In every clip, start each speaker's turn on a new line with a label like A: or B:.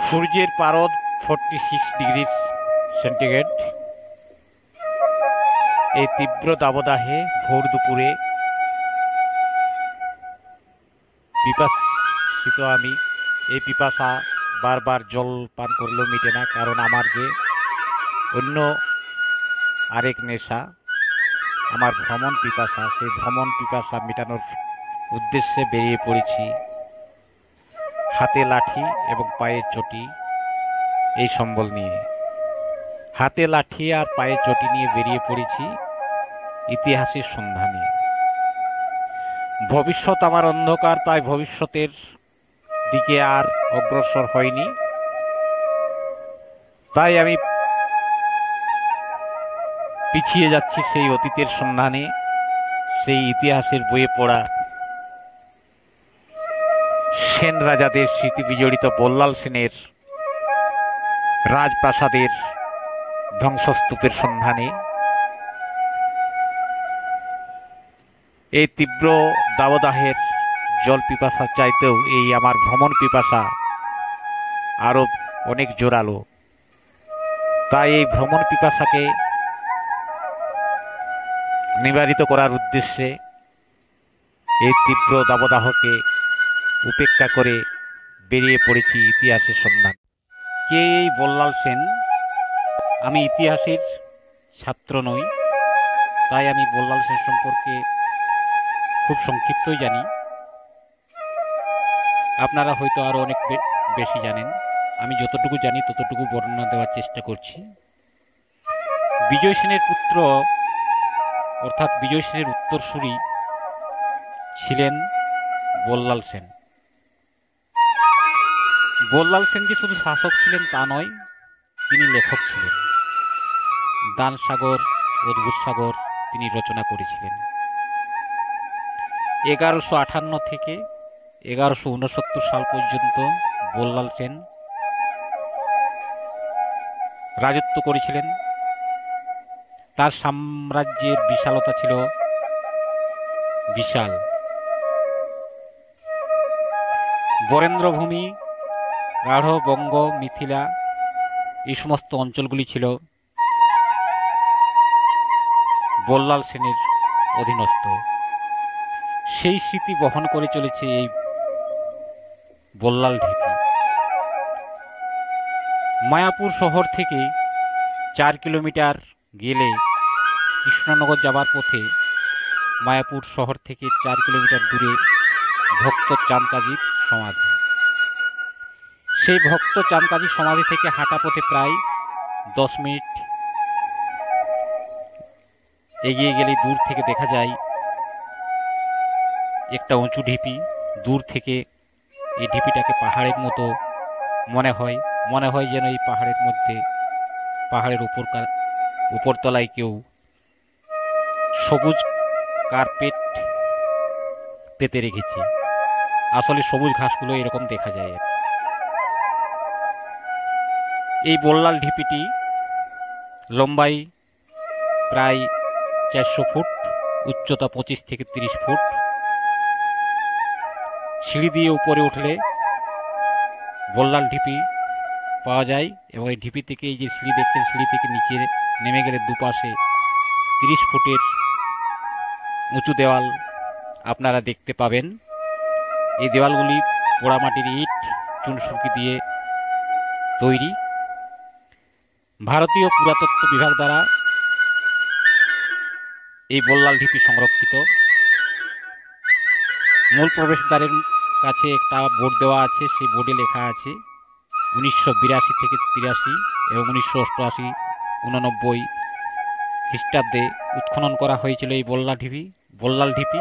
A: সূর্যের পারদ 46 degree centigrade. এই তীব্র দাবদাহে ভোর দুপুরে পিপাসিত আমি। এই পিপাসা বারবার জল পান করলেও মিটে না, কারণ আমার যে অন্য আরেক নেশা, আমার ভ্রমণ পিপাসা। সেই ভ্রমণ পিপাসা মেটানোর উদ্দেশ্যে বেরিয়ে পড়েছি হাতে লাঠি এবং পায়ে চটি এই সম্বল নিয়ে। হাতে লাঠি আর পায়ে চটি নিয়ে বেরিয়ে পড়েছি ইতিহাসের সন্ধানে। ভবিষ্যৎ আমার অন্ধকার, তাই ভবিষ্যতের দিকে আর অগ্রসর হয়নি। তাই আমি পিছিয়ে যাচ্ছি সেই অতীতের সন্ধানে, সেই ইতিহাসের বইয়ে পড়া সেন রাজাদের স্মৃতি বিজড়িত বল্লাল সেনের রাজপ্রাসাদের ধ্বংসস্তূপের সন্ধানে। এই তীব্র দাবদাহের জল পিপাসা চাইতেও এই আমার ভ্রমণ পিপাসা আরো অনেক জোরালো। তাই এই ভ্রমণ পিপাসাকে নিবারিত করার উদ্দেশ্যে এই তীব্র দাবদাহকে উপেক্ষা করে বেরিয়ে পড়েছি ইতিহাসের সন্ধান। কে এই বল্লাল সেন? আমি ইতিহাসের ছাত্র নই, তাই আমি বল্লাল সেন সম্পর্কে খুব সংক্ষিপ্তই জানি। আপনারা হয়তো আরো অনেক বেশি জানেন। আমি যতটুকু জানি ততটুকু বর্ণনা দেওয়ার চেষ্টা করছি। বিজয় সেনের পুত্র অর্থাৎ বিজয় সেনের উত্তরসূরি ছিলেন বল্লাল সেন। বল্লাল সেন যে শুধু শাসক ছিলেন তা নয়, তিনি লেখক ছিলেন। দান সাগর, অদ্ভুত সাগর তিনি রচনা করেছিলেন। 1158 থেকে 1169 সাল পর্যন্ত বল্লাল সেন রাজত্ব করেছিলেন। তার সাম্রাজ্যের বিশালতা ছিল বিশাল। বরেন্দ্রভূমি, গাঢ়, বঙ্গ, মিথিলা এই সমস্ত অঞ্চলগুলি ছিল বল্লাল সেনের অধীনস্থ। সেই স্মৃতি বহন করে চলেছে এই বল্লাল ঢিপি। মায়াপুর শহর থেকে 4 কিলোমিটার গেলে কৃষ্ণনগর যাবার পথে মায়াপুর শহর থেকে 4 কিলোমিটার দূরে ভক্ত চাঁদকাজীর সমাধি। সেই ভক্ত চাঁদকাজীর সমাধি থেকে হাঁটা পথে প্রায় 10 মিনিট এগিয়ে গেলে দূর থেকে দেখা যায় একটা উঁচু ঢিপি। দূর থেকে এই ঢিপিটাকে পাহাড়ের মতো মনে হয় যেন এই পাহাড়ের মধ্যে, পাহাড়ের উপরতলায় কেউ সবুজ কার্পেট পেতে রেখেছে। আসলে সবুজ ঘাসগুলো এরকম দেখা যায়। এই বল্লাল ঢিপিটি লম্বাই প্রায় 400 ফুট, উচ্চতা 25 থেকে 30 ফুট। সিঁড়ি দিয়ে উপরে উঠলে বল্লাল ঢিপি পাওয়া যায়, এবং এই ঢিপি থেকে এই যে সিঁড়ি দেখছেন, সিঁড়ি থেকে নিচে নেমে গেলে দুপাশে 30 ফুটের উঁচু দেওয়াল আপনারা দেখতে পাবেন। এই দেওয়ালগুলি পোড়ামাটির ইট, চুনসুরকি দিয়ে তৈরি। ভারতীয় পুরাতত্ত্ব বিভাগ দ্বারা এই বল্লাল ঢিপি সংরক্ষিত। মূল প্রবেশদ্বারের কাছে একটা বোর্ড দেওয়া আছে, সেই বোর্ডে লেখা আছে 1982 থেকে 83 এবং 1988-89 খ্রিস্টাব্দে উৎখনন করা হয়েছিল এই বল্লাল ঢিপি,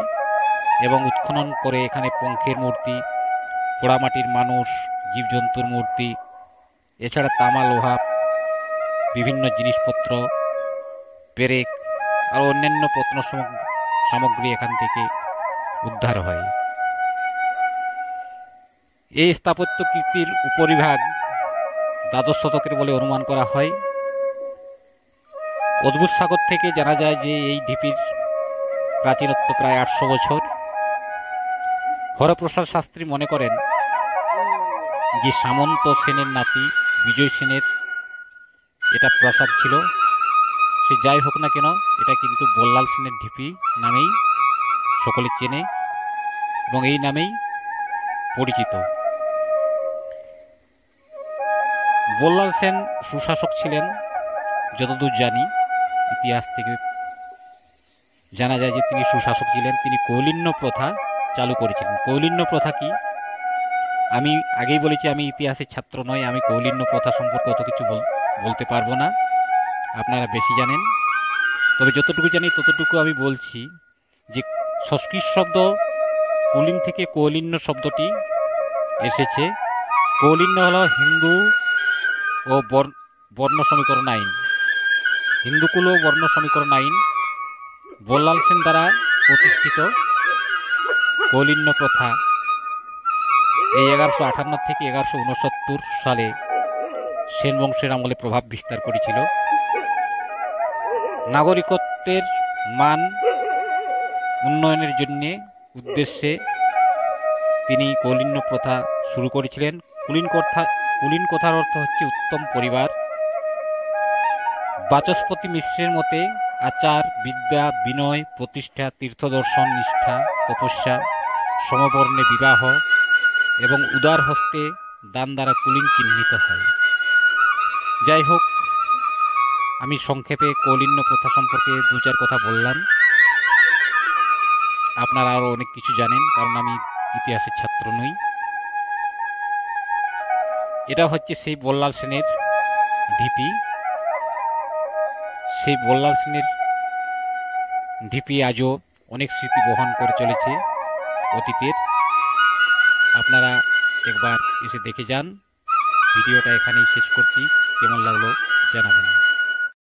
A: এবং উৎখনন করে এখানে পঙ্খের মূর্তি, পোড়ামাটির মানুষ, জীবজন্তুর মূর্তি, এছাড়া তামা, লোহা, বিভিন্ন জিনিসপত্র, পেরেক আর অন্যান্য প্রত্ন সামগ্রী এখান থেকে উদ্ধার হয়। এই স্থাপত্য কীর্তির উপরিভাগ দ্বাদশ শতকের বলে অনুমান করা হয়। অদ্ভুত সাগর থেকে জানা যায় যে এই ঢিপির প্রাচীনত্ব প্রায় 800 বছর। হরপ্রসাদ শাস্ত্রী মনে করেন যে সামন্ত সেনের নাতি বিজয় সেনের এটা প্রাসাদ ছিল। সে যাই হোক না কেন, এটা কিন্তু বল্লাল সেনের ঢিপি নামেই সকলে চেনে এবং এই নামেই পরিচিত। বল্লাল সেন সুশাসক ছিলেন, যতদূর জানি ইতিহাস থেকে জানা যায় যে তিনি সুশাসক ছিলেন। তিনি কৌলিন্য প্রথা চালু করেছিলেন। কৌলিন্য প্রথা কি? আমি আগেই বলেছি আমি ইতিহাসের ছাত্র নই, আমি কৌলিন্য প্রথা সম্পর্কে অত কিছু বলতে পারবো না, আপনারা বেশি জানেন। তবে যতটুকু জানি ততটুকু আমি বলছি যে সংস্কৃত শব্দ কুলীন থেকে কৌলিন্য শব্দটি এসেছে। কৌলিন্য হল হিন্দু ও বর্ণ সমীকরণ আইন, হিন্দুকুল ও বর্ণ সমীকরণ আইন। বল্লাল সেন দ্বারা প্রতিষ্ঠিত কৌলিন্য প্রথা এই 1158 থেকে 1169 সালে সেন বংশের আমলে প্রভাব বিস্তার করেছিল। নাগরিকত্বের মান উন্নয়নের উদ্দেশ্যে তিনি কৌলিন্য প্রথা শুরু করেছিলেন। কুলীন কথার অর্থ হচ্ছে উত্তম পরিবার। বাচস্পতি মিশ্রের মতে আচার, বিদ্যা, বিনয়, প্রতিষ্ঠা, তীর্থদর্শন, নিষ্ঠা, তপস্যা, সমবর্ণে বিবাহ এবং উদার হস্তে দান দ্বারা কুলীন চিহ্নিত হয়। যাই হোক, আমি সংক্ষেপে কৌলিন্য প্রথা সম্পর্কে 2-4 কথা বললাম। আপনারা আরও অনেক কিছু জানেন, কারণ আমি ইতিহাসের ছাত্র নই। এটা হচ্ছে সেই বল্লাল সেনের ঢিপি। সেই বল্লাল সেনের ঢিপি আজও অনেক স্মৃতি বহন করে চলেছে অতীতের। আপনারা একবার এসে দেখে যান। ভিডিওটা এখানেই শেষ করছি। কেমন লাগলো জানাবেন।